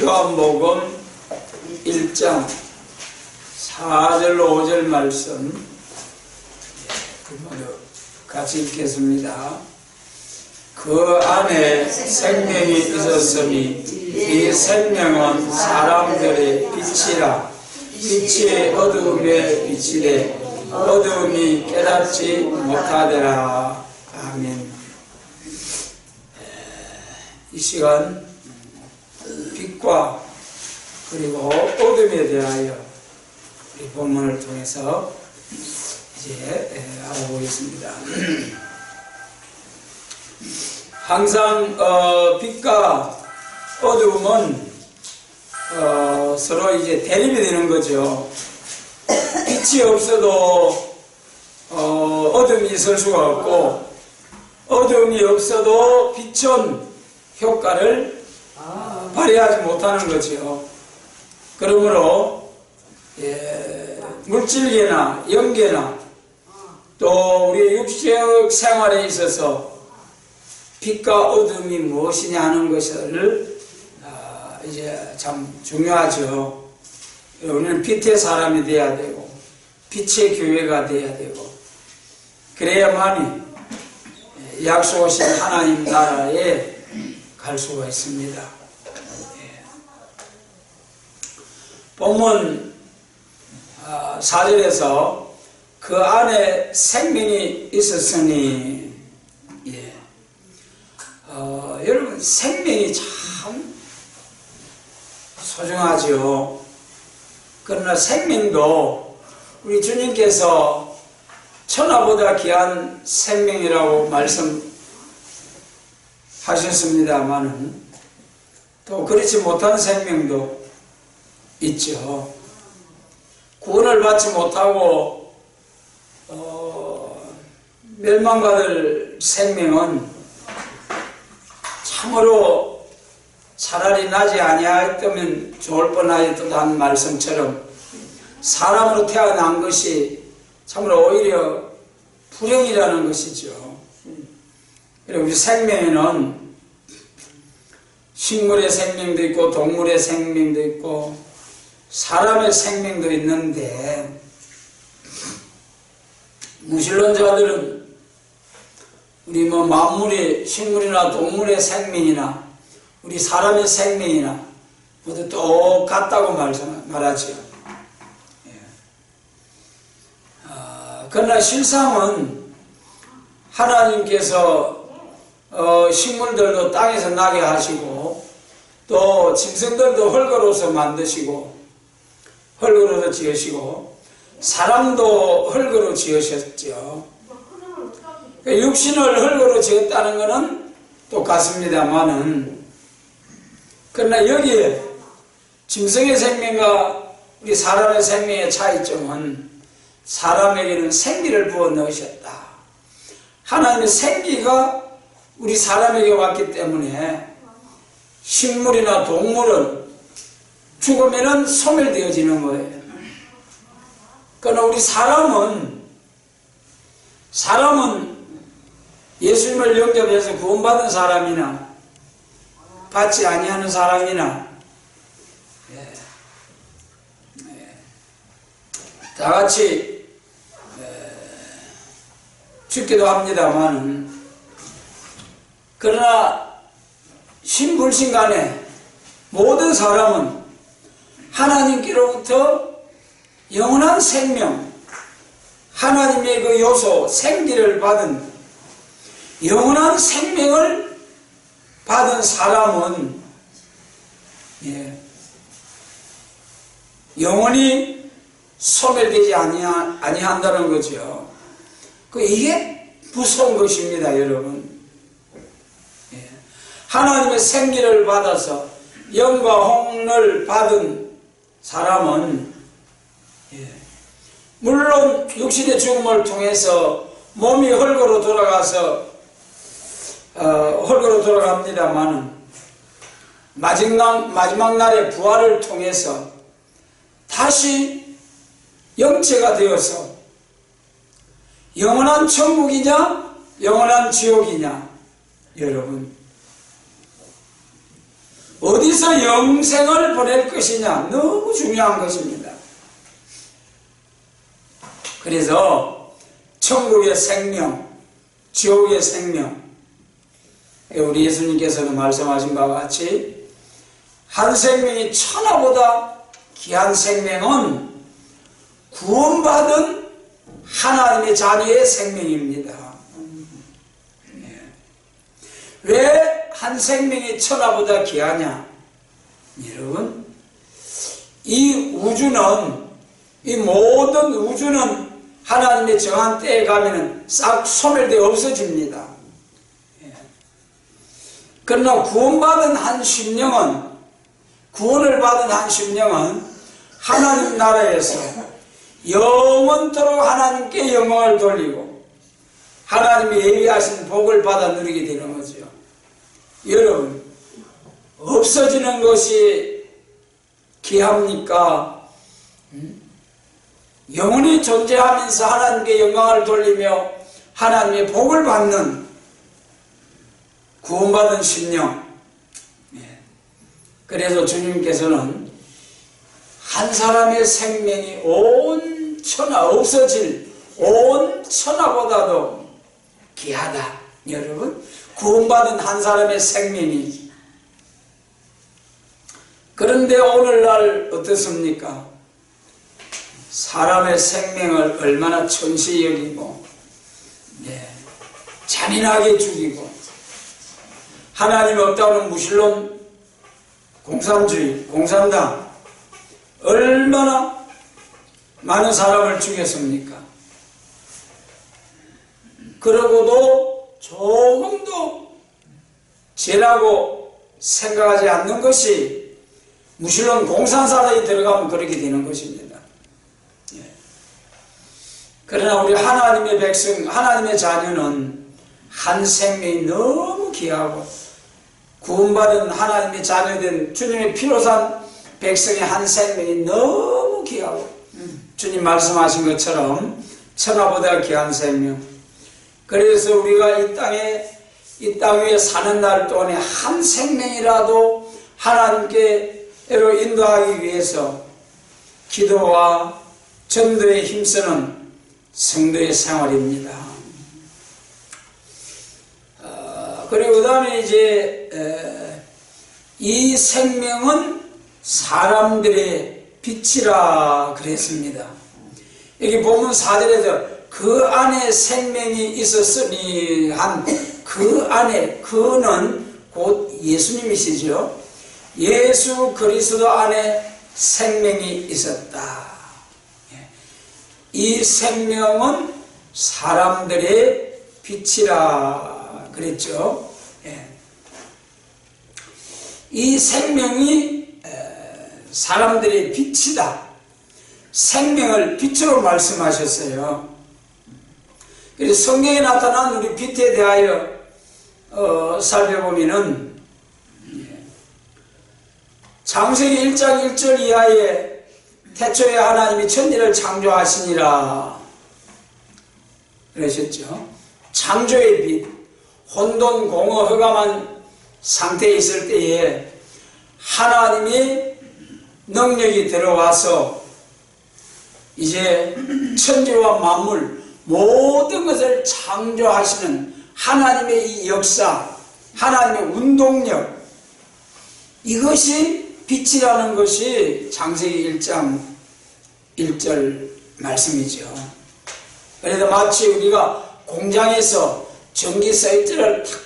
요한복음 1장 4절로 5절 말씀 같이 읽겠습니다. 그 안에 생명이 있었으니 이 생명은 사람들의 빛이라. 빛이 어두움에 비치되 어두움이 깨닫지 못하더라. 아멘. 이 시간 빛과 그리고 어둠에 대하여 우리 본문을 통해서 이제 알아보겠습니다. 항상 빛과 어두움은 서로 이제 대립이 되는 거죠. 빛이 없어도 어둠이 있을 수가 없고, 어둠이 없어도 빛은 효과를 발휘하지 못하는 거죠. 그러므로 물질계나 영계나 또 우리의 육체의 생활에 있어서 빛과 어둠이 무엇이냐 하는 것을 이제 참 중요하죠. 우리는 빛의 사람이 되어야 되고 빛의 교회가 되어야 되고 그래야만이 약속하신 하나님 나라에 갈 수가 있습니다. 본문 4절에서 그 안에 생명이 있었으니, 여러분 생명이 참 소중하죠. 그러나 생명도 우리 주님께서 천하보다 귀한 생명이라고 말씀하셨습니다마는 또 그렇지 못한 생명도 있죠. 구원을 받지 못하고 멸망받을 생명은 참으로 차라리 나지 아니하였다면 좋을 뻔하였다는 말씀처럼 사람으로 태어난 것이 참으로 오히려 불행이라는 것이죠. 우리 생명에는 식물의 생명도 있고 동물의 생명도 있고 사람의 생명도 있는데, 무신론자들은 우리 만물의 식물이나 동물의 생명이나 우리 사람의 생명이나 모두 똑같다고 말하죠. 그러나 실상은 하나님께서 식물들도 땅에서 나게 하시고 또 짐승들도 흙으로서 만드시고 흙으로서 지으시고 사람도 흙으로 지으셨죠. 육신을 흙으로 지었다는 것은 똑같습니다만은, 그러나 여기에 짐승의 생명과 우리 사람의 생명의 차이점은 사람에게는 생기를 부어 넣으셨다. 하나님의 생기가 우리 사람에게 왔기 때문에 식물이나 동물은 죽으면 소멸되어지는 거예요. 그러나 우리 사람은 예수님을 영접해서 구원받은 사람이나 받지 아니하는 사람이나 다 같이 죽기도 합니다만, 그러나 신불신간에 모든 사람은 하나님께로부터 영원한 생명, 하나님의 그 요소, 생기를 받은 영원한 생명을 받은 사람은 영원히 소멸되지 아니한다는 거죠. 이게 무서운 것입니다, 여러분. 하나님의 생기를 받아서 영과 홍을 받은 사람은 물론 육신의 죽음을 통해서 몸이 흙으로 돌아가서 흙으로 돌아갑니다만은 마지막 날의 부활을 통해서 다시 영체가 되어서 영원한 천국이냐 영원한 지옥이냐, 여러분 어디서 영생을 보낼 것이냐, 너무 중요한 것입니다. 그래서 천국의 생명, 지옥의 생명, 우리 예수님께서는 말씀하신 바와 같이 한 생명이 천하보다 귀한 생명은 구원받은 하나님의 자녀의 생명입니다. 왜 한 생명이 천하보다 귀하냐? 여러분, 이 우주는, 이 모든 우주는 하나님의 정한 때에 가면은 싹 소멸되어 없어집니다. 그러나 구원받은 한 심령은, 구원을 받은 한 심령은 하나님 나라에서 영원토록 하나님께 영광을 돌리고 하나님이 예비하신 복을 받아 누리게 되는 거죠. 여러분, 없어지는 것이 귀합니까? 영원히 존재하면서 하나님께 영광을 돌리며 하나님의 복을 받는 구원받은 심령. 그래서 주님께서는 한 사람의 생명이 온 천하, 없어질 온 천하보다도 귀하다. 여러분, 구원받은 한 사람의 생명이. 그런데 오늘날 어떻습니까? 사람의 생명을 얼마나 천시 여기고 잔인하게 죽이고, 하나님이 없다는 무신론, 공산주의, 공산당 얼마나 많은 사람을 죽였습니까? 그러고도 조금도 죄라고 생각하지 않는 것이 무신론 공산사회에 들어가면 그렇게 되는 것입니다. 그러나 우리 하나님의 백성, 하나님의 자녀는 한 생명이 너무 귀하고 구원받은 하나님의 자녀된 주님의 피로 산 백성의 한 생명이 너무 귀하고 주님 말씀하신 것처럼 천하보다 귀한 생명. 그래서 우리가 이 땅 위에 사는 날 동안에 한 생명이라도 하나님께로 인도하기 위해서 기도와 전도에 힘쓰는 성도의 생활입니다. 그리고 그 다음에 이제 이 생명은 사람들의 빛이라 그랬습니다. 여기 보면 4절에서 그 안에 생명이 있었으니 한 그 안에, 그는 곧 예수님이시죠. 예수 그리스도 안에 생명이 있었다. 이 생명은 사람들의 빛이라 그랬죠. 이 생명이 사람들의 빛이다. 생명을 빛으로 말씀하셨어요. 그래서 성경에 나타난 우리 빛에 대하여 살펴보면은 창세기 1장 1절 이하에 태초에 하나님이 천지를 창조하시니라 그러셨죠. 창조의 빛, 혼돈, 공허, 흑암한 상태에 있을 때에 하나님의 능력이 들어와서 이제 천지와 만물 모든 것을 창조하시는 하나님의 이 역사, 하나님의 운동력, 이것이 빛이라는 것이 창세기 1장 1절 말씀이죠. 그래서 마치 우리가 공장에서 전기 스위치를 탁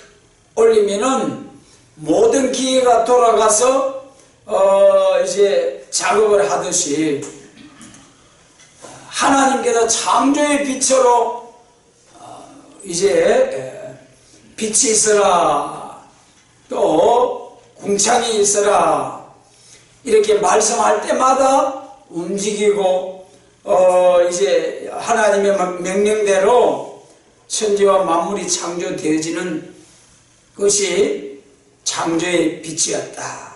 올리면은 모든 기계가 돌아가서 이제 작업을 하듯이 하나님께서 창조의 빛으로 이제 빛이 있어라, 또 궁창이 있어라, 이렇게 말씀할 때마다 움직이고 이제 하나님의 명령대로 천지와 만물이 창조되어지는 것이 창조의 빛이었다.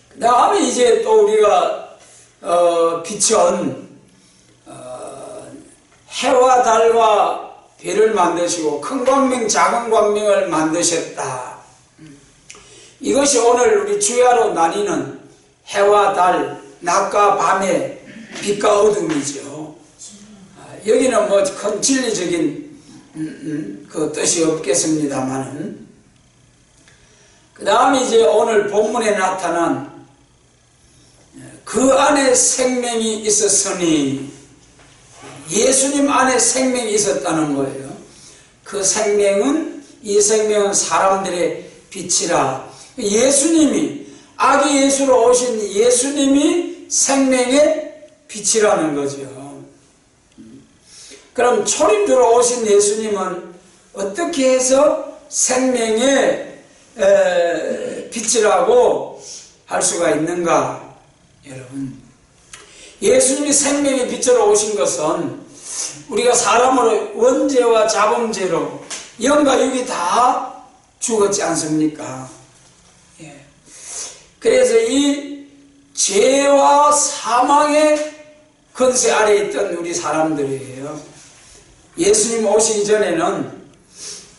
그 다음에 이제 또 우리가 빛은 해와 달과 별을 만드시고 큰 광명 작은 광명을 만드셨다. 이것이 오늘 우리 주야로 나뉘는 해와 달, 낮과 밤의 빛과 어둠이죠. 여기는 뭐 큰 진리적인 그 뜻이 없겠습니다만은, 그 다음에 이제 오늘 본문에 나타난 그 안에 생명이 있었으니, 예수님 안에 생명이 있었다는 거예요. 그 생명은, 이 생명은 사람들의 빛이라. 예수님이, 아기 예수로 오신 예수님이 생명의 빛이라는 거죠. 그럼 초림주로 오신 예수님은 어떻게 해서 생명의 빛이라고 할 수가 있는가? 여러분, 예수님이 생명의 빛으로 오신 것은 우리가 사람으로 원죄와 자범죄로 영과 육이 다 죽었지 않습니까? 예. 그래서 이 죄와 사망의 권세 아래 있던 우리 사람들이에요. 예수님 오시기 전에는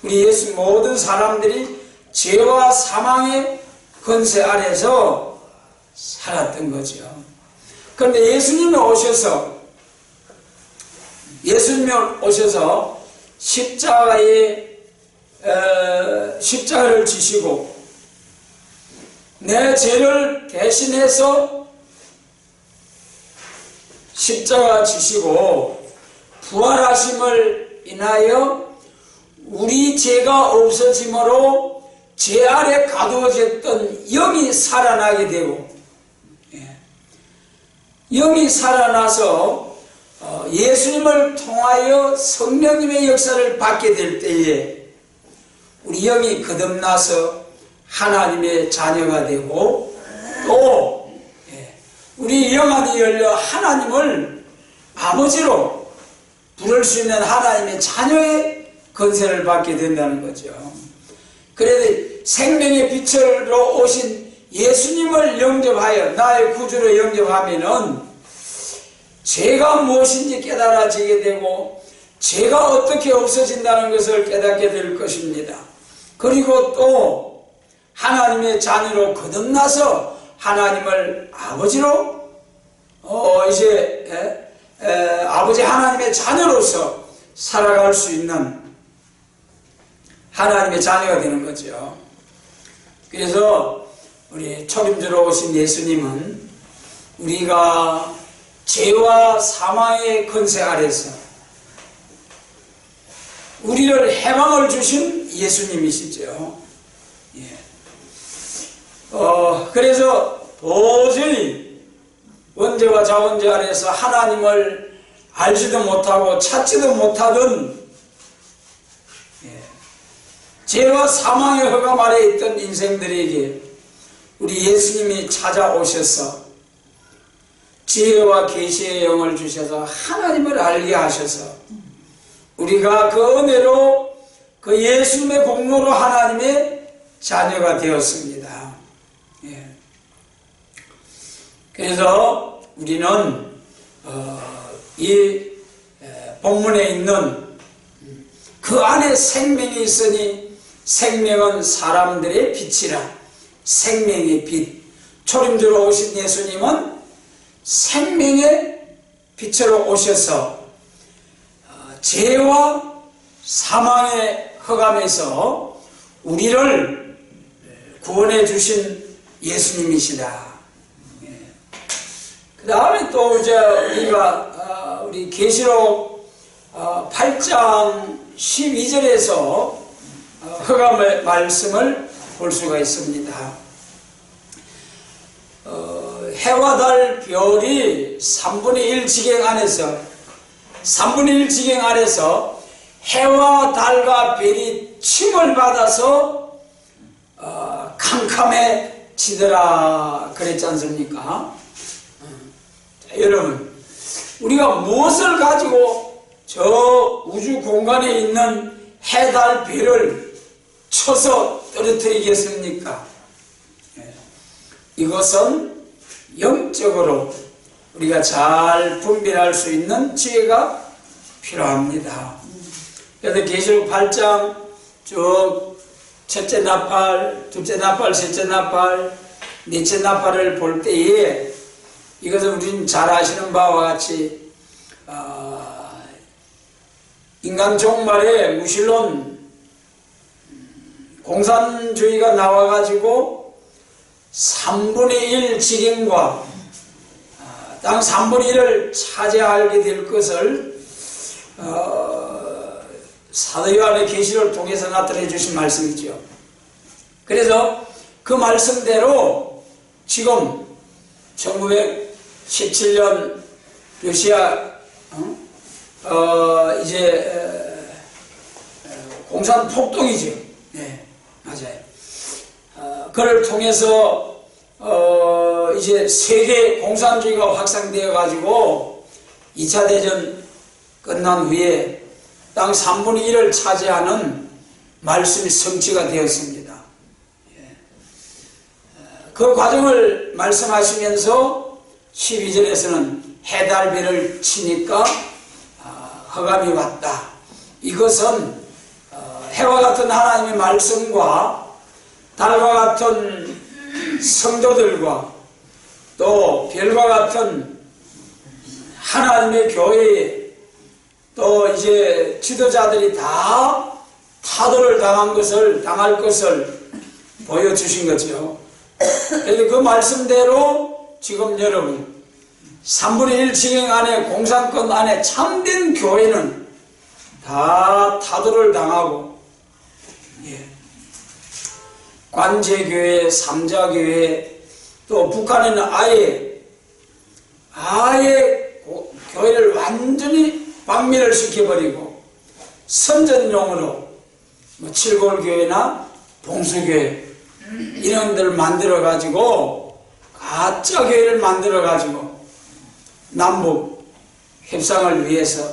우리 예수 모든 사람들이 죄와 사망의 권세 아래서 살았던 거죠. 그런데 예수님이 오셔서 십자가를 지시고 내 죄를 대신해서 십자가 지시고 부활하심을 인하여 우리 죄가 없어짐으로 죄 아래 가두어졌던 영이 살아나게 되고, 영이 살아나서 예수님을 통하여 성령님의 역사를 받게 될 때에 우리 영이 거듭나서 하나님의 자녀가 되고, 또 우리 영 안이 열려 하나님을 아버지로 부를 수 있는 하나님의 자녀의 권세를 받게 된다는 거죠. 그래서 생명의 빛으로 오신 예수님을 영접하여 나의 구주로 영접하면은 죄가 무엇인지 깨달아지게 되고 죄가 어떻게 없어진다는 것을 깨닫게 될 것입니다. 그리고 또 하나님의 자녀로 거듭나서 하나님을 아버지로 아버지 하나님의 자녀로서 살아갈 수 있는 하나님의 자녀가 되는 거죠. 그래서 우리 초림주로 오신 예수님은 우리가 죄와 사망의 권세 아래서 우리를 해방을 주신 예수님이시죠. 그래서 도저히 원죄와 자원죄 아래서 하나님을 알지도 못하고 찾지도 못하던 죄와 사망의 허감 아래 있던 인생들에게 우리 예수님이 찾아오셔서 지혜와 계시의 영을 주셔서 하나님을 알게 하셔서 우리가 그 은혜로 그 예수님의 공로로 하나님의 자녀가 되었습니다. 그래서 우리는 이 본문에 있는 그 안에 생명이 있으니 생명은 사람들의 빛이라. 생명의 빛. 초림주로 오신 예수님은 생명의 빛으로 오셔서 죄와 사망의 허감에서 우리를 구원해 주신 예수님이시다. 그 다음에 또 이제 우리 계시록 8장 12절에서 허감의 말씀을 볼 수가 있습니다. 해와 달 별이 3분의 1 지경 안에서 해와 달과 별이 침을 받아서 캄캄해지더라 그랬지 않습니까? 여러분, 우리가 무엇을 가지고 저 우주 공간에 있는 해, 달, 별을 쳐서 떨어뜨리겠습니까? 이것은 영적으로 우리가 잘 분별할 수 있는 지혜가 필요합니다. 그래서 계시록 8장 쭉 첫째 나팔, 둘째 나팔, 셋째 나팔, 넷째 나팔을 볼 때에 이것은 우리는 잘 아시는 바와 같이 인간 종말에 무신론 공산주의가 나와가지고 3분의 1 지경과 땅 3분의 1을 차지하게 될 것을 사도 요한의 계시를 통해서 나타내 주신 말씀이죠. 그래서 그 말씀대로 지금 1917년 러시아 이제 공산 폭동이죠. 네, 맞아요. 그를 통해서 이제 세계 공산주의가 확산되어 가지고 2차 대전 끝난 후에 땅 3분의 1을 차지하는 말씀이 성취가 되었습니다. 그 과정을 말씀하시면서 12절에서는 해달비를 치니까 흑암이 왔다. 이것은 해와 같은 하나님의 말씀과 달과 같은 성도들과 또 별과 같은 하나님의 교회에 또 이제 지도자들이 다 타도를 당할 것을 보여주신 거죠. 그래서 그 말씀대로 지금 여러분 3분의 1 지경 안에 공산권 안에 참된 교회는 다 타도를 당하고 관제교회, 삼자교회 또 북한에는 아예 교회를 완전히 박멸을 시켜버리고 선전용으로 칠골교회나 봉수교회 이런 데를 만들어 가지고 가짜 교회를 만들어 가지고 남북 협상을 위해서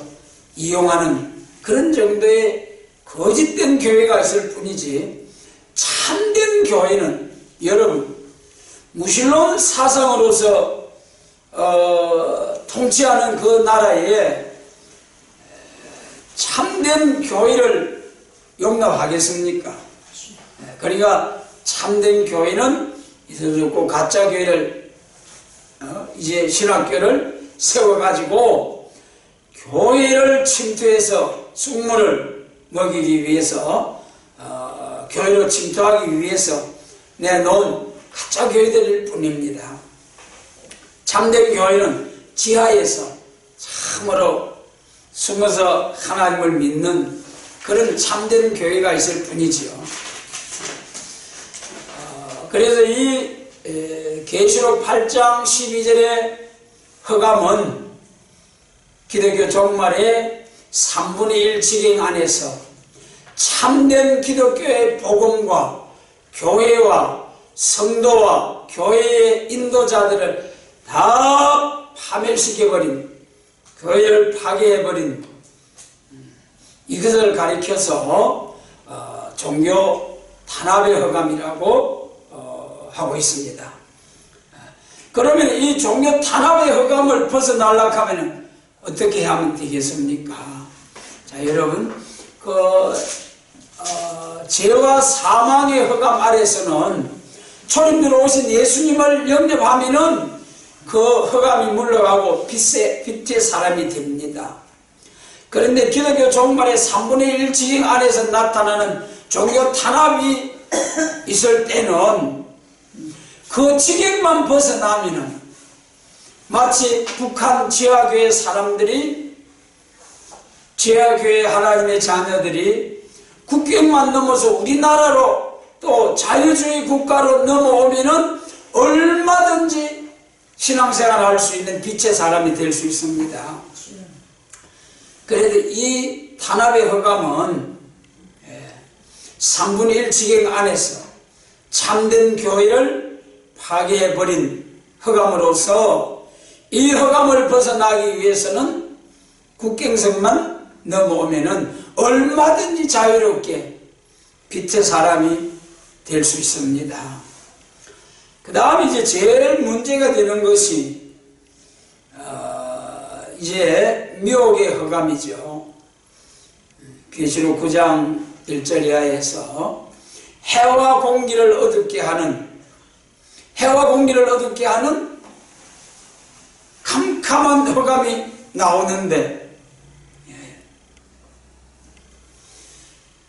이용하는 그런 정도의 거짓된 교회가 있을 뿐이지 참된 교회는 여러분 무신론 사상으로서 통치하는 그 나라에 참된 교회를 용납하겠습니까? 그러니까 참된 교회는 있어졌고 가짜 교회를 이제 신학교를 세워가지고 교회를 침투해서 숙물을 먹이기 위해서 교회로 침투하기 위해서 내놓은 가짜 교회들일 뿐입니다. 참된 교회는 지하에서 참으로 숨어서 하나님을 믿는 그런 참된 교회가 있을 뿐이지요. 그래서 이 계시록 8장 12절의 흑암은 기독교 종말의 3분의 1 지경 안에서 참된 기독교의 복음과 교회와 성도와 교회의 인도자들을 다 파멸시켜버린, 교회를 파괴해버린 이것을 가리켜서 종교 탄압의 흑암이라고 하고 있습니다. 그러면 이 종교 탄압의 흑암을 벗어나려고 하면 어떻게 하면 되겠습니까? 자, 여러분, 죄와 사망의 흑암 아래서는 초림으로 오신 예수님을 영접하면은 그 흑암이 물러가고 빛의 사람이 됩니다. 그런데 기독교 종말의 3분의 1 지경 안에서 나타나는 종교 탄압이 있을 때는 그 지경만 벗어나면은 마치 북한 지하교회 사람들이 지하교회 하나님의 자녀들이 국경만 넘어서 우리나라로 또 자유주의 국가로 넘어오면은 얼마든지 신앙생활을 할 수 있는 빛의 사람이 될 수 있습니다. 그래도 이 탄압의 흑암은 3분의 1 지경 안에서 참된 교회를 파괴해버린 흑암으로서 이 흑암을 벗어나기 위해서는 국경선만 넘어오면은 얼마든지 자유롭게 빛의 사람이 될 수 있습니다. 그 다음 이제 제일 문제가 되는 것이 이제 미혹의 흑암이죠. 계시록 9장 1절 이하에서 해와 공기를 어둡게 하는 캄캄한 흑암이 나오는데,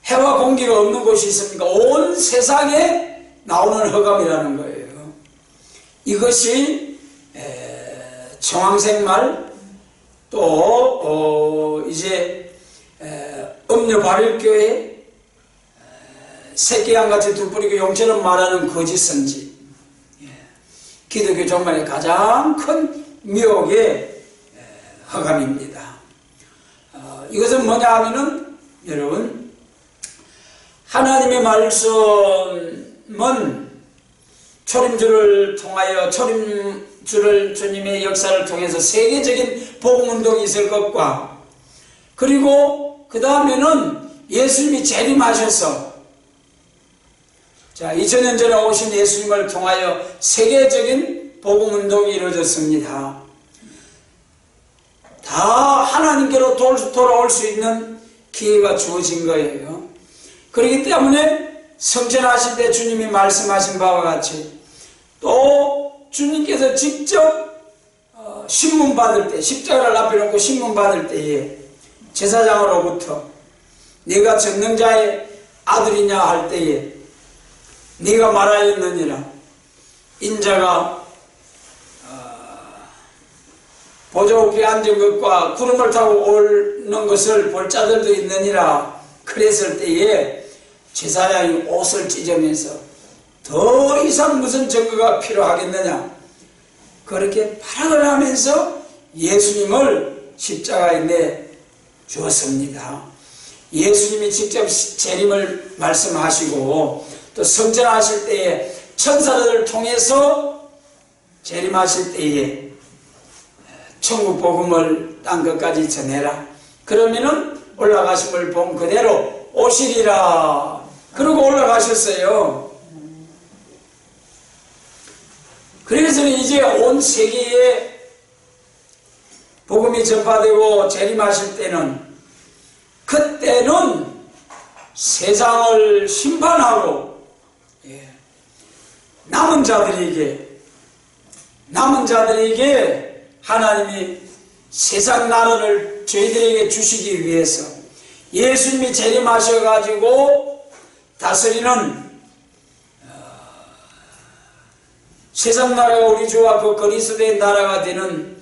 해와 공기가 없는 곳이 있습니까? 온 세상에 나오는 흑암이라는 거예요. 이것이 청황생말, 또 이제 음녀발일교회, 새끼양같이 두 뿌리고 용처럼 말하는 거짓 선지, 기독교 종말의 가장 큰 미혹의 흑암입니다. 이것은 뭐냐 하면은, 여러분, 하나님의 말씀은 초림주를 통하여, 초림주를 주님의 역사를 통해서 세계적인 복음운동이 있을 것과, 그리고 그 다음에는 예수님이 재림하셔서, 자, 2000년 전에 오신 예수님을 통하여 세계적인 복음운동이 이루어졌습니다. 다 하나님께로 돌아올 수 있는 기회가 주어진 거예요. 그렇기 때문에 성전하실 때 주님이 말씀하신 바와 같이, 또 주님께서 직접 신문 받을 때, 십자가를 앞에 놓고 신문 받을 때에 제사장으로부터 네가 전능자의 아들이냐 할 때에 네가 말하였느니라, 인자가 보좌 우편에 앉은 것과 구름을 타고 오는 것을 볼 자들도 있느니라 그랬을 때에 제사장이 옷을 찢으면서 더 이상 무슨 증거가 필요하겠느냐, 그렇게 발악을 하면서 예수님을 십자가에 내 주었습니다. 예수님이 직접 재림을 말씀하시고, 또 성전하실 때에 천사들을 통해서 재림하실 때에 천국 복음을 땅 끝까지 전해라. 그러면은 올라가심을 본 그대로 오시리라. 그러고 올라가셨어요. 그래서 이제 온 세계에 복음이 전파되고 재림하실 때는, 그때는 세상을 심판하고 남은 자들에게 하나님이 세상 나라를 저희들에게 주시기 위해서 예수님이 재림하셔가지고 다스리는 세상 나라가 우리 주와 그 그리스도의 나라가 되는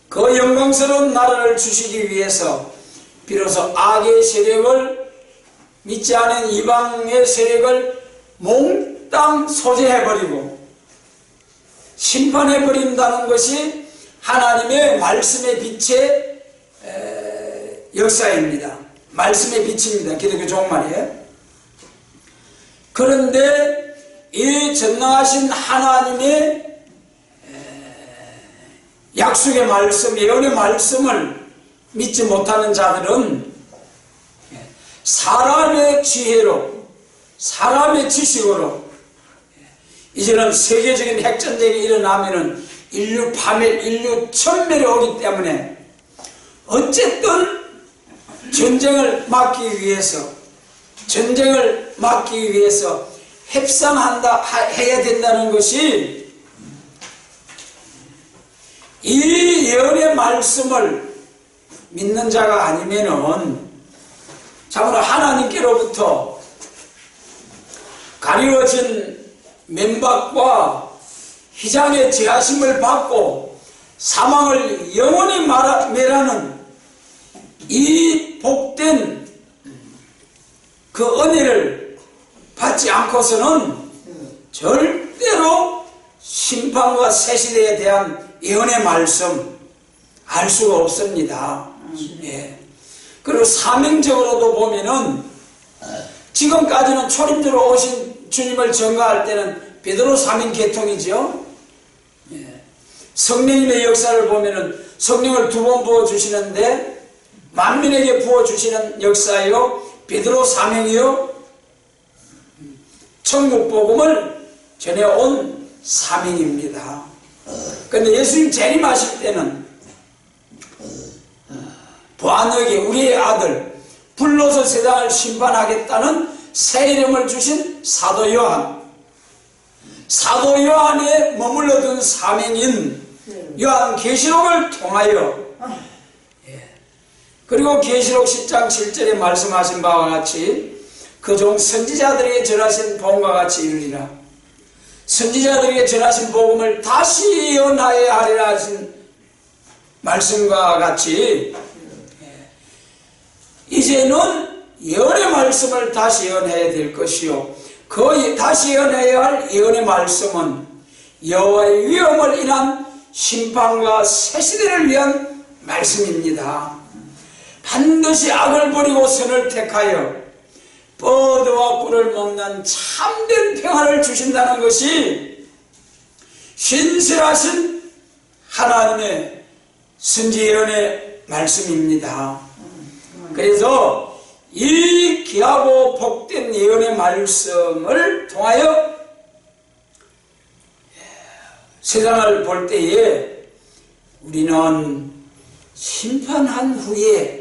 그 영광스러운 나라를 주시기 위해서 비로소 악의 세력을, 믿지 않은 이방의 세력을 몽땅 소재해버리고 심판해버린다는 것이 하나님의 말씀의 빛의 역사입니다. 말씀의 빛입니다. 기독교 종말이에요. 그런데 이 전능하신 하나님의 약속의 말씀, 예언의 말씀을 믿지 못하는 자들은 사람의 지혜로, 사람의 지식으로, 이제는 세계적인 핵전쟁이 일어나면은 인류 파멸, 인류 천멸이 오기 때문에 어쨌든 전쟁을 막기 위해서 해야 된다는 것이, 이 예언의 말씀을 믿는 자가 아니면은 참으로 하나님께로부터 가리워진 면박과 희장의 제하심을 받고 사망을 영원히 멸하는 이 복된 그 은혜를 받지 않고서는 절대로 심판과 새 시대에 대한 예언의 말씀 알 수가 없습니다. 예. 그리고 사명적으로도 보면은 지금까지는 초림주로 오신 주님을 전가할 때는 베드로 사명 계통이죠. 예. 성령님의 역사를 보면은 성령을 2번 부어주시는데 만민에게 부어주시는 역사요, 베드로 사명이요, 천국 복음을 전해온 사명입니다. 그런데 예수님 재림하실 때는 부안에게 우리의 아들 불러서 세상을 심판하겠다는 새 이름을 주신 사도 요한, 사도 요한에 머물러둔 사명인 요한계시록을 통하여, 그리고 계시록 10장 7절에 말씀하신 바와 같이 그 종 선지자들에게 전하신 복음과 같이 이루리라. 선지자들에게 전하신 복음을 다시 예언하여야 하리라 하신 말씀과 같이 이제는 예언의 말씀을 다시 예언해야 될 것이요, 그 다시 예언해야 할 예언의 말씀은 여호와의 위엄을 인한 심판과 새 시대를 위한 말씀입니다. 반드시 악을 버리고 선을 택하여 뻐드와 꿀을 먹는 참된 평안을 주신다는 것이 신실하신 하나님의 선지 예언의 말씀입니다. 그래서 이 귀하고 복된 예언의 말씀을 통하여 세상을 볼 때에 우리는 심판한 후에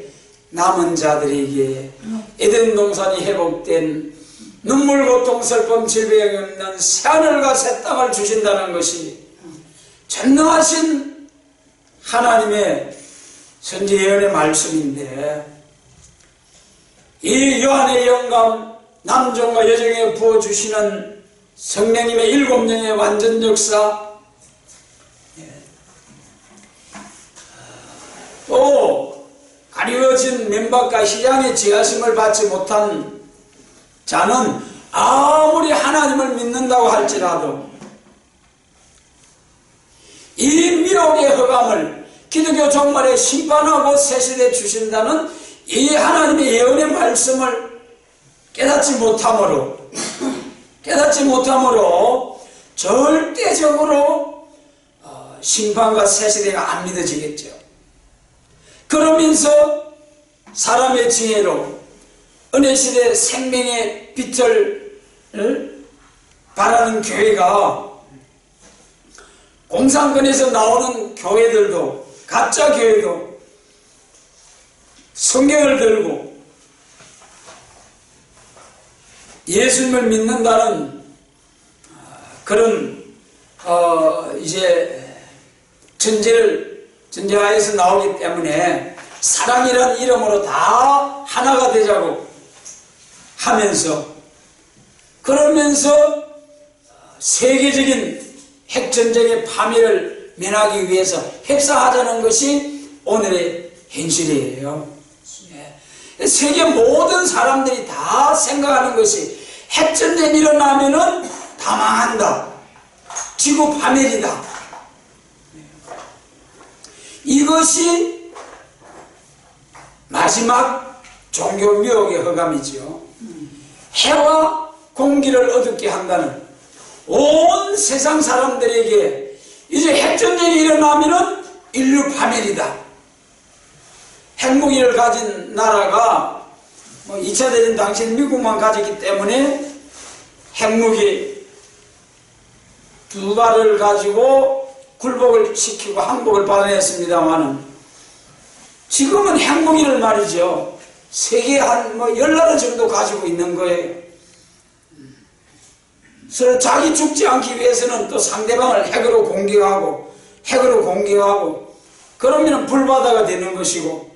남은 자들에게 에덴 동산이 회복된 눈물 고통 슬픔 질병이 없는 새하늘과 새 땅을 주신다는 것이 전능하신 하나님의 선지 예언의 말씀인데, 이 요한의 영감 남종과 여종에 부어주시는 성령님의 7명의 완전 역사, 또 가리워진 맨밥과 희양의 지하심을 받지 못한 자는 아무리 하나님을 믿는다고 할지라도 이 미혹의 허감을 기독교 종말에 심판하고 새시대에 주신다는 이 하나님의 예언의 말씀을 깨닫지 못함으로 절대적으로 심판과 새시대가 안 믿어지겠죠. 그러면서 사람의 지혜로 은혜시대 생명의 빛을 바라는 교회가, 공산권에서 나오는 교회들도, 가짜 교회도 성경을 들고 예수님을 믿는다는 그런 이제 전제하에서 나오기 때문에 사랑이라는 이름으로 다 하나가 되자고 하면서, 그러면서 세계적인 핵전쟁의 파멸을 면하기 위해서 협상하자는 것이 오늘의 현실이에요. 세계 모든 사람들이 다 생각하는 것이 핵전쟁이 일어나면은 다 망한다, 지구 파멸이다. 이것이 마지막 종교 미혹의 허감이지요. 해와 공기를 어둡게 한다는, 온 세상 사람들에게 이제 핵전쟁이 일어나면은 인류 파멸이다. 핵무기를 가진 나라가 2차 대전 당시 미국만 가졌기 때문에 핵무기 2발을 가지고 굴복을 시키고 항복을 받아냈습니다만은, 지금은 핵무기를 말이죠, 세계 한 10나라 정도 가지고 있는 거예요. 그래서 자기 죽지 않기 위해서는 또 상대방을 핵으로 공격하고 그러면 불바다가 되는 것이고,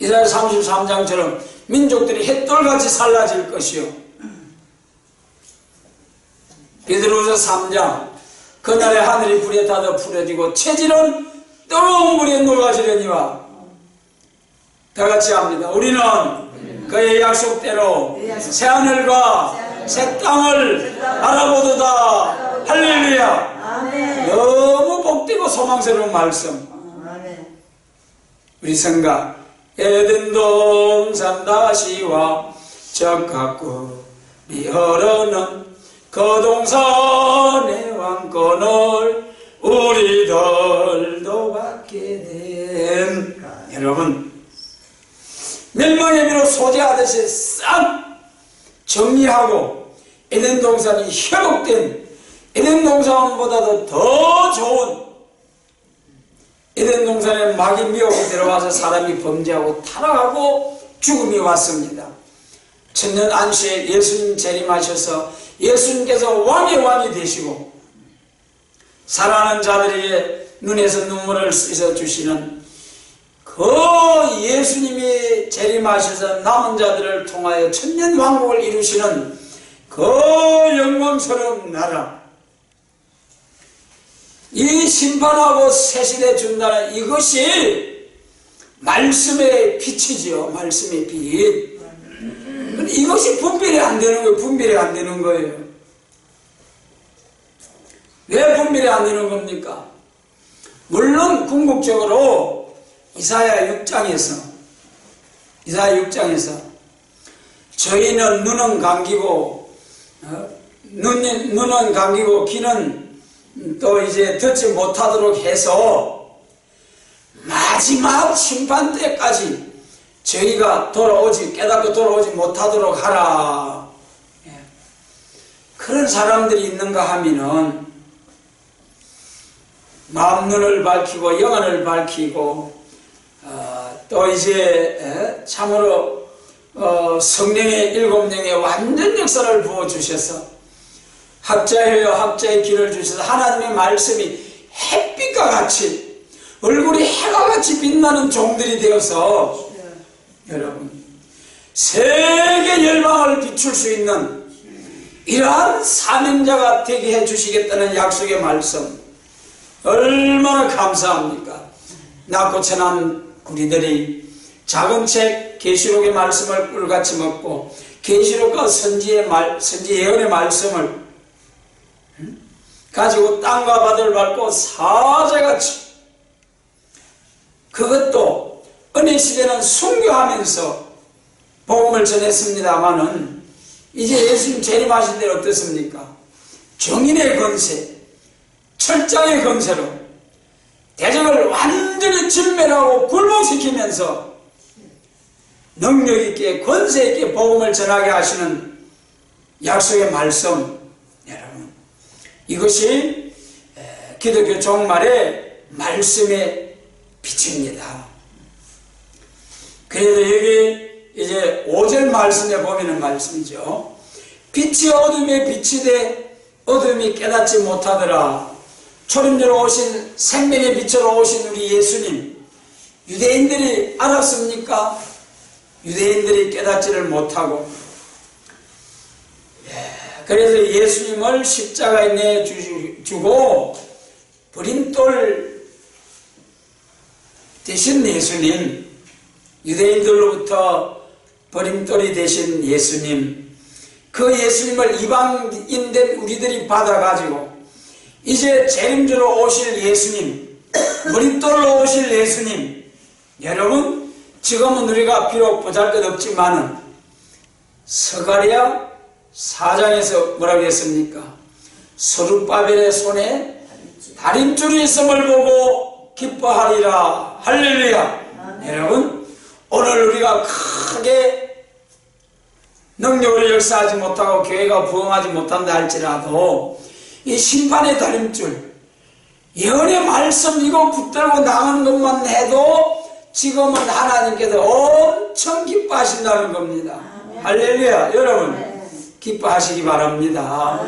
이사야 33장처럼 민족들이 햇돌같이 살라질 것이요. 베드로후서 3장, 그날에 하늘이 불에 타서 풀어지고 체질은 뜨거운 물에 녹아지려니와 다같이 합니다. 우리는 그의 약속대로 새하늘과 새 땅을 바라보도다. 할렐루야. 너무 복되고 소망스러운 말씀. 우리 생각, 에덴 동산 다시와 적 갖고 리허러는 그 동산의 왕권을 우리들도 받게 된, 여러분, 멸망의 비로 소재하듯이 싹 정리하고 에덴 동산이 회복된, 에덴 동산보다도 더 좋은, 에덴 동산에 마귀 미혹이 들어와서 사람이 범죄하고 타락하고 죽음이 왔습니다. 천년 안식에 예수님 재림하셔서 예수님께서 왕의 왕이 되시고 사랑하는 자들에게 눈에서 눈물을 씻어주시는 그 예수님이 재림하셔서 남은 자들을 통하여 천년 왕국을 이루시는 그 영광스러운 나라, 이 심판하고 새 시대 준다는 이것이 말씀의 빛이지요. 말씀의 빛. 이것이 분별이 안 되는 거예요. 분별이 안 되는 거예요. 왜 분별이 안 되는 겁니까? 물론 궁극적으로 이사야 6장에서 저희는 눈은 감기고 눈은 감기고 귀는 또 이제 듣지 못하도록 해서 마지막 심판 때까지 저희가 깨닫고 돌아오지 못하도록 하라. 그런 사람들이 있는가 하면은 마음 눈을 밝히고 영안을 밝히고 또 이제 참으로 성령의 7명의 완전 역사를 부어주셔서 학자여여 학자의 길을 주셔서 하나님의 말씀이 햇빛과 같이 얼굴이 해가 같이 빛나는 종들이 되어서 여러분 세계 열방을 비출 수 있는 이러한 사명자가 되게 해주시겠다는 약속의 말씀 얼마나 감사합니까? 낮고 천한 우리들이 작은 책 계시록의 말씀을 꿀같이 먹고 계시록과 선지 예언의 말씀을 가지고 땅과 바다를 밟고 사자같이, 그것도 은혜 시대는 순교하면서 복음을 전했습니다마는 이제 예수님 재림하신 때는 어떻습니까? 정인의 권세, 철장의 권세로 대적을 완전히 진멸하고 굴복시키면서 능력있게 권세있게 복음을 전하게 하시는 약속의 말씀, 여러분 이것이 기독교 종말의 말씀의 빛입니다. 그래도 여기 이제 5절 말씀에 보면은 말씀이죠. 빛이 어둠에 빛이 돼 어둠이 깨닫지 못하더라. 초림대로 오신 생명의 빛으로 오신 우리 예수님, 유대인들이 알았습니까? 유대인들이 깨닫지를 못하고, 그래서 예수님을 십자가에 내주고 버림돌 되신 예수님, 유대인들로부터 버림돌이 되신 예수님, 그 예수님을 이방인된 우리들이 받아가지고 이제 재림주로 오실 예수님, 버림돌로 오실 예수님, 여러분 지금은 우리가 비록 보잘것없지만은 스가랴 4장에서 뭐라고 했습니까? 스룹바벨의 손에 다림줄이 있음을 보고 기뻐하리라. 할렐루야. 여러분 오늘 우리가 크게 능력으로 역사하지 못하고 교회가 부흥하지 못한다 할지라도 이 심판의 다림줄, 예언의 말씀 이거 붙들고 나가는 것만 해도 지금은 하나님께서 엄청 기뻐하신다는 겁니다. 할렐루야. 여러분 기뻐하시기 바랍니다.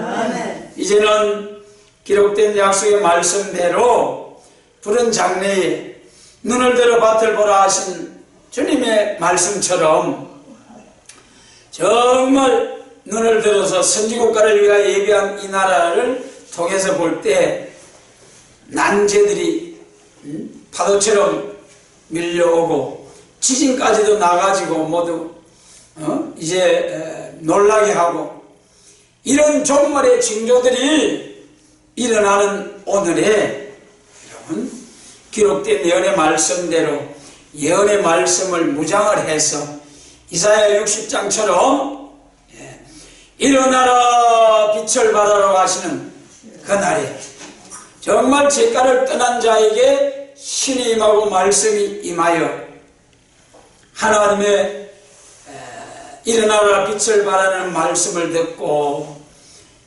이제는 기록된 약속의 말씀대로 푸른 장래에 눈을 들어 밭을 보라 하신 주님의 말씀처럼 정말 눈을 들어서 선지국가를 위하여 예비한 이 나라를 통해서 볼 때 난제들이 파도처럼 밀려오고 지진까지도 나가지고 모두 이제 놀라게 하고 이런 종말의 징조들이 일어나는 오늘에 여러분 기록된 예언의 말씀대로 예언의 말씀을 무장을 해서 이사야 60장처럼 일어나라 빛을 발하러 가시는 그날에 정말 제가를 떠난 자에게 신이 임하고 말씀이 임하여 하나님의 일어나라 빛을 발하는 말씀을 듣고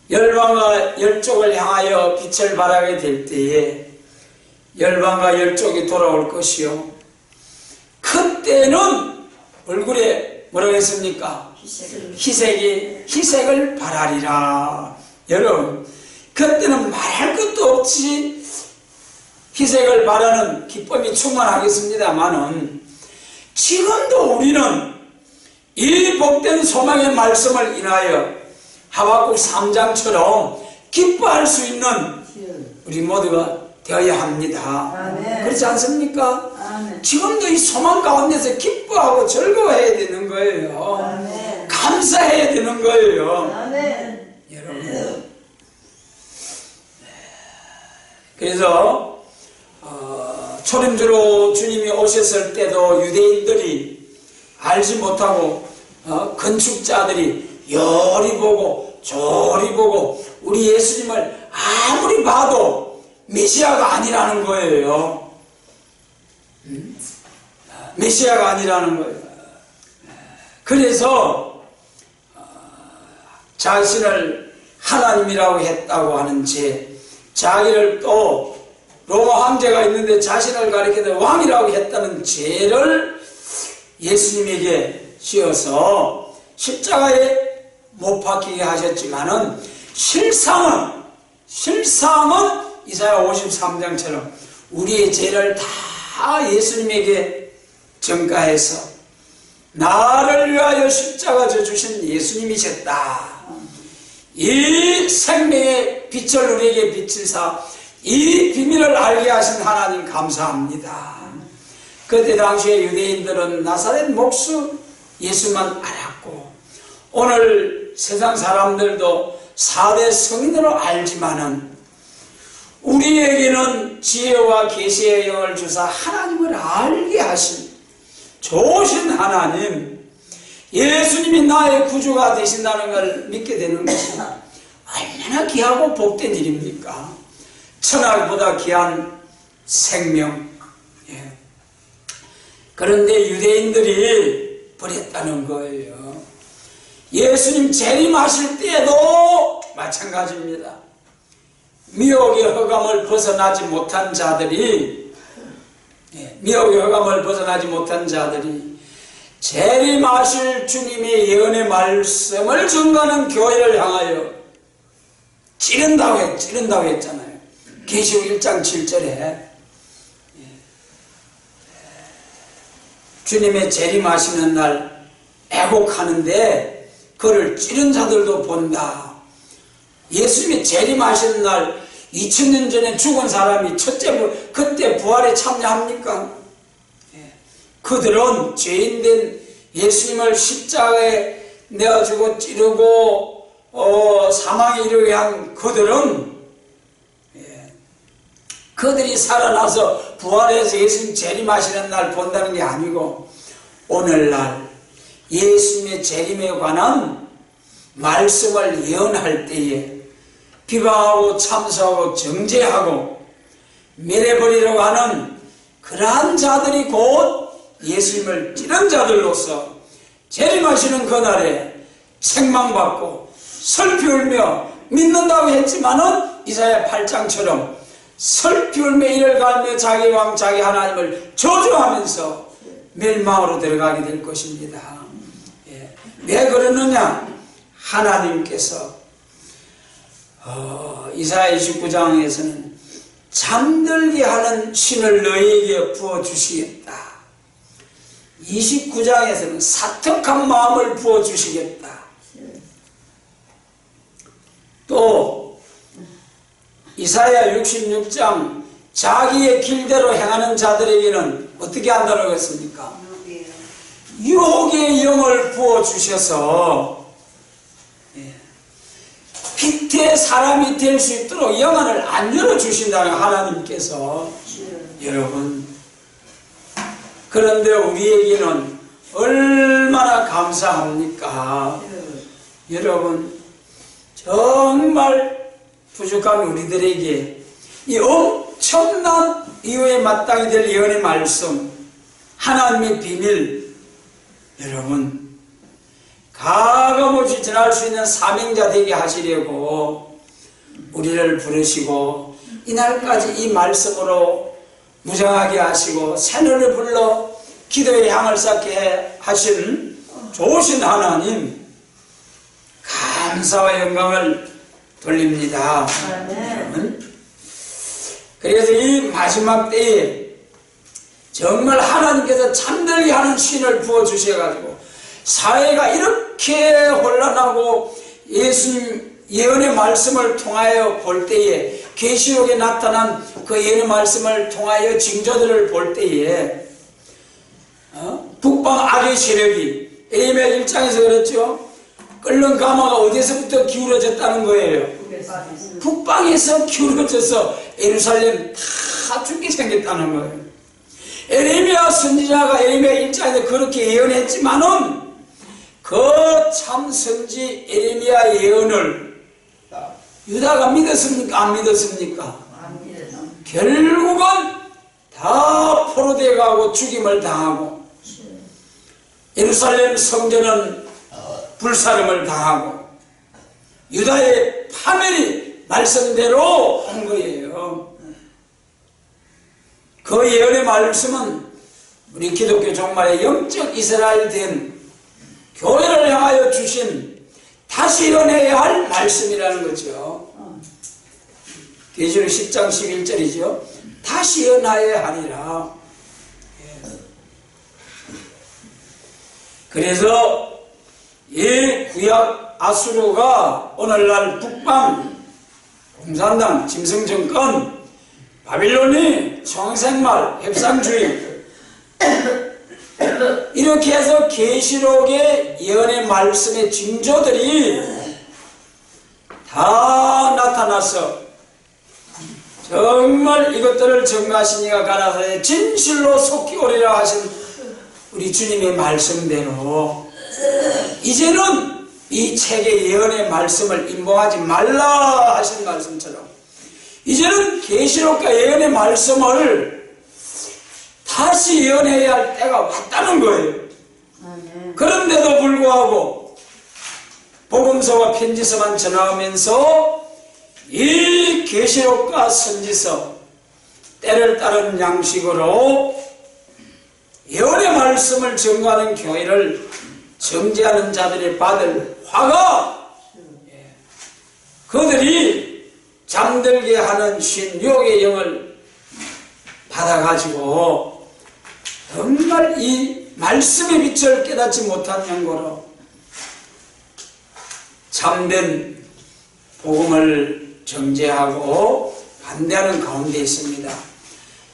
열방과 열족을 향하여 빛을 발하게 될 때에 열방과 열족이 돌아올 것이요 그때는 얼굴에 뭐라고 했습니까? 희색을 바라리라. 여러분, 그때는 말할 것도 없이 희색을 바라는 기쁨이 충만하겠습니다마는 지금도 우리는 이 복된 소망의 말씀을 인하여 하박국 3장처럼 기뻐할 수 있는 우리 모두가 되어야 합니다. 아멘. 그렇지 않습니까? 아멘. 지금도 이 소망 가운데서 기뻐하고 즐거워해야 되는 거예요. 아멘. 감사해야 되는 거예요. 아멘. 여러분, 그래서 초림주로 주님이 오셨을 때도 유대인들이 알지 못하고 건축자들이 요리 보고 조리 보고 우리 예수님을 아무리 봐도 메시아가 아니라는 거예요. 메시아가 아니라는 거예요. 그래서 자신을 하나님이라고 했다고 하는 죄, 자기를 또 로마 황제가 있는데 자신을 가리키는 왕이라고 했다는 죄를 예수님에게 씌워서 십자가에 못 박히게 하셨지만은 실상은 이사야 53장처럼 우리의 죄를 다 예수님에게 전가해서 나를 위하여 십자가 져 주신 예수님이셨다. 이 생명의 빛을 우리에게 비치사 이 비밀을 알게 하신 하나님 감사합니다. 그때 당시에 유대인들은 나사렛 목수 예수만 알았고 오늘 세상 사람들도 4대 성인으로 알지만은 우리에게는 지혜와 계시의 영을 주사 하나님을 알게 하신 좋으신 하나님, 예수님이 나의 구주가 되신다는 걸 믿게 되는 것이 얼마나 귀하고 복된 일입니까? 천하보다 귀한 생명. 그런데 유대인들이 버렸다는 거예요. 예수님 재림하실 때도 마찬가지입니다. 미혹의 허감을 벗어나지 못한 자들이 재림하실 주님의 예언의 말씀을 전가하는 교회를 향하여 찌른다고 했잖아요. 계시록 1장 7절에 주님의 재림하시는 날 애곡하는데 그를 찌른 자들도 본다. 예수님이 재림하시는 날 2000년 전에 죽은 사람이 그때 부활에 참여합니까? 그들은 죄인된 예수님을 십자가에 내어주고 찌르고 사망에 이르게 한 그들이 살아나서 부활해서 예수님 재림하시는 날 본다는 게 아니고 오늘날 예수님의 재림에 관한 말씀을 예언할 때에 비방하고 참소하고 정죄하고 멸해버리려고 하는 그러한 자들이 곧 예수님을 찌른 자들로서 재림하시는 그날에 책망받고 슬피 울며 믿는다고 했지만은 이사야 8장처럼 슬피 울며 이를 갈며 자기 왕 자기 하나님을 저주하면서 멸망으로 들어가게 될 것입니다. 왜 그러느냐? 하나님께서 이사야 29장에서는 잠들게 하는 신을 너희에게 부어주시겠다. 29장에서는 사특한 마음을 부어주시겠다. 또 이사야 66장 자기의 길대로 행하는 자들에게는 어떻게 한다고 했습니까? 유혹의 영을 부어주셔서 빛의 사람이 될 수 있도록 영안을 안 열어주신다는 하나님께서 여러분, 그런데 우리에게는 얼마나 감사합니까? 여러분, 정말 부족한 우리들에게 이 엄청난 이후에 마땅히 될 예언의 말씀, 하나님의 비밀, 여러분 가감없이 전할 수 있는 사명자 되게 하시려고 우리를 부르시고 이날까지 이 말씀으로 무장하게 하시고 새노래 불러 기도의 향을 쌓게 하신 좋으신 하나님 감사와 영광을 돌립니다. 그래서 이 마지막 때에 정말 하나님께서 잠들게 하는 신을 부어주셔가지고 사회가 이렇게 혼란하고 예수님 예언의 말씀을 통하여 볼 때에 계시록에 나타난 그 예언의 말씀을 통하여 징조들을 볼 때에 북방 악의 세력이 에레미야 1장에서 그랬죠. 끓는 가마가 어디서부터 기울어졌다는 거예요. 북방에서 기울어져서 예루살렘 다 죽게 생겼다는 거예요. 에레미야 선지자가 에레미야 1장에서 그렇게 예언했지만은 그 참 선지 에레미야 예언을 유다가 믿었습니까? 안 믿었습니까? 결국은 다 포로되어 가고 죽임을 당하고 예루살렘 성전은 불사름을 당하고 유다의 파멸이 말씀대로 한 거예요. 그 예언의 말씀은 우리 기독교 종말의 영적 이스라엘 된 교회를 향하여 주신 다시 예언해야 할 말씀이라는 거죠. 계시록 10장 11절이죠. 다시 예언하여야 하리라. 그래서 이 구약 아수르가 오늘날 북방 공산당 짐승정권 바빌론이 청생말 협상주의 이렇게 해서 계시록의 예언의 말씀의 징조들이 다 나타나서 정말 이것들을 증거하신 이가 가라사대 진실로 속히 오리라 하신 우리 주님의 말씀대로 이제는 이 책의 예언의 말씀을 인봉하지 말라 하신 말씀처럼 이제는 계시록과 예언의 말씀을 다시 예언해야 할 때가 왔다는 거예요. 그런데도 불구하고 복음서와 편지서만 전하면서 이 계시록과 선지서 때를 따른 양식으로 예언의 말씀을 증거하는 교회를 정죄하는 자들이 받을 화가 그들이 잠들게 하는 신욕의 영을 받아가지고 정말 이 말씀의 빛을 깨닫지 못한 연고로 참된 복음을 정죄하고 반대하는 가운데 있습니다.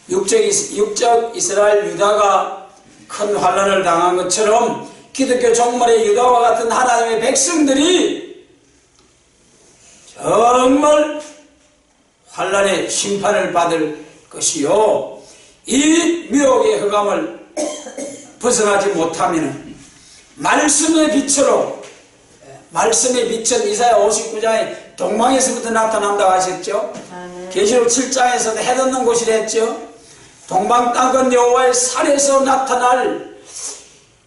육적 이스라엘 유다가 큰 환난을 당한 것처럼 기독교 종말의 유다와 같은 하나님의 백성들이 정말 환난의 심판을 받을 것이요 이 미혹의 흑암을 벗어나지 못하면 말씀의 빛으로 말씀의 빛은 이사야 59장에 동방에서부터 나타난다고 하셨죠. 계시록 7장에서도 해돋는 곳이라 했죠. 동방 땅은 여호와의 살에서 나타날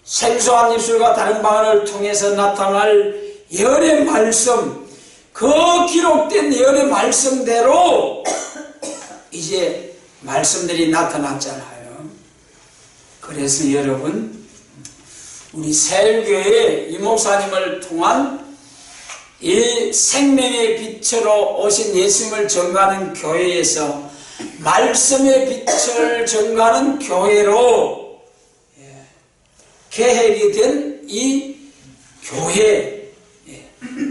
생소한 입술과 다른 방언을 통해서 나타날 예언의 말씀 그 기록된 예언의 말씀대로 이제 말씀들이 나타났잖아요. 그래서 여러분 우리 새일교회 이 목사님을 통한 이 생명의 빛으로 오신 예수님을 전가하는 교회에서 말씀의 빛을 전가하는 교회로 계획이 된 이 교회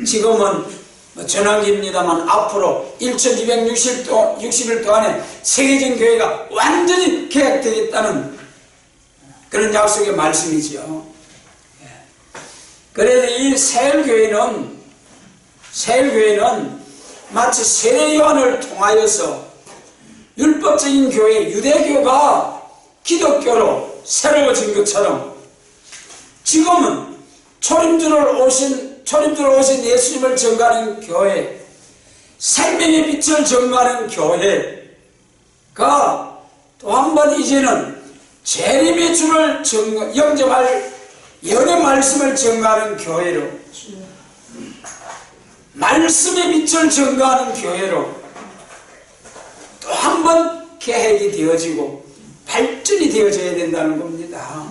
지금은 전환기입니다만 앞으로 1260일 동안에 세계적인 교회가 완전히 계획되겠다는 그런 약속의 말씀이죠. 그래서 이 세일교회는 마치 세례 요한을 통하여서 율법적인 교회 유대교가 기독교로 새로워진 것처럼 지금은 초림주로 오신 예수님을 전가하는 교회, 생명의 빛을 전가하는 교회가 또 한 번 이제는 재림의 주를 영접할 예언의 말씀을 전가하는 교회로, 말씀의 빛을 전가하는 교회로 또 한 번 계획이 되어지고 발전이 되어져야 된다는 겁니다.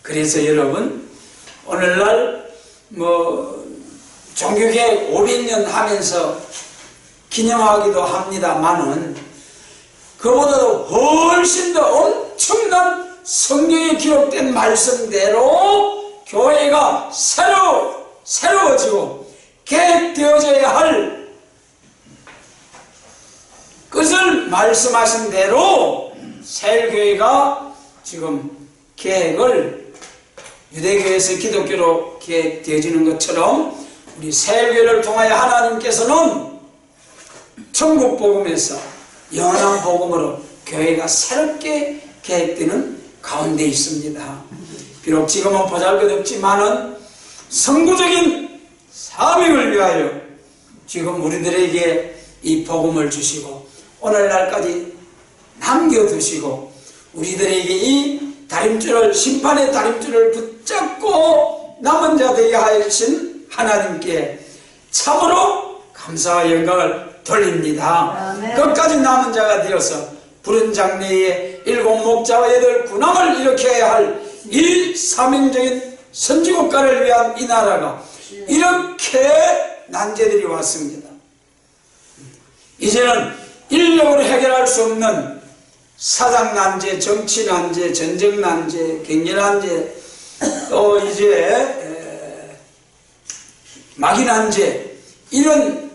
그래서 여러분 오늘날 종교개혁 500년 하면서 기념하기도 합니다만은 그보다도 훨씬 더 엄청난 성경에 기록된 말씀대로 교회가 새로워지고 계획되어져야 할 것을 말씀하신 대로 세일교회가 지금 계획을 유대교에서 기독교로 계획되어지는 것처럼 우리 세일교회를 통하여 하나님께서는 천국복음에서 영원한 복음으로 교회가 새롭게 계획되는 가운데 있습니다. 비록 지금은 보잘것없지만은 선구적인 사명을 위하여 지금 우리들에게 이 복음을 주시고 오늘날까지 남겨두시고 우리들에게 이 다림줄을, 심판의 다림줄을 붙잡고 남은 자 되게 하신 하나님께 참으로 감사와 영광을 돌립니다. 아멘. 끝까지 남은 자가 되어서 부른 장래에 7 목자와 8 군왕을 일으켜야 할 이 사명적인 선지국가를 위한 이 나라가 이렇게 난제들이 왔습니다. 이제는 인력으로 해결할 수 없는 사상 난제, 정치 난제, 전쟁 난제, 경제 난제, 또 이제 마귀 난제, 이런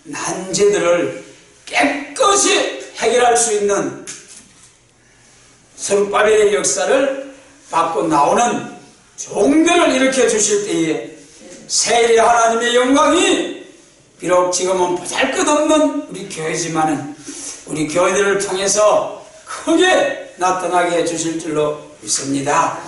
난제들을 깨끗이 해결할 수 있는 서룻바벨의 역사를 받고 나오는 종교를 일으켜 주실 때에 세일의 하나님의 영광이 비록 지금은 보잘것없는 우리 교회지만은 우리 교회들을 통해서 크게 나타나게 해 주실 줄로 믿습니다.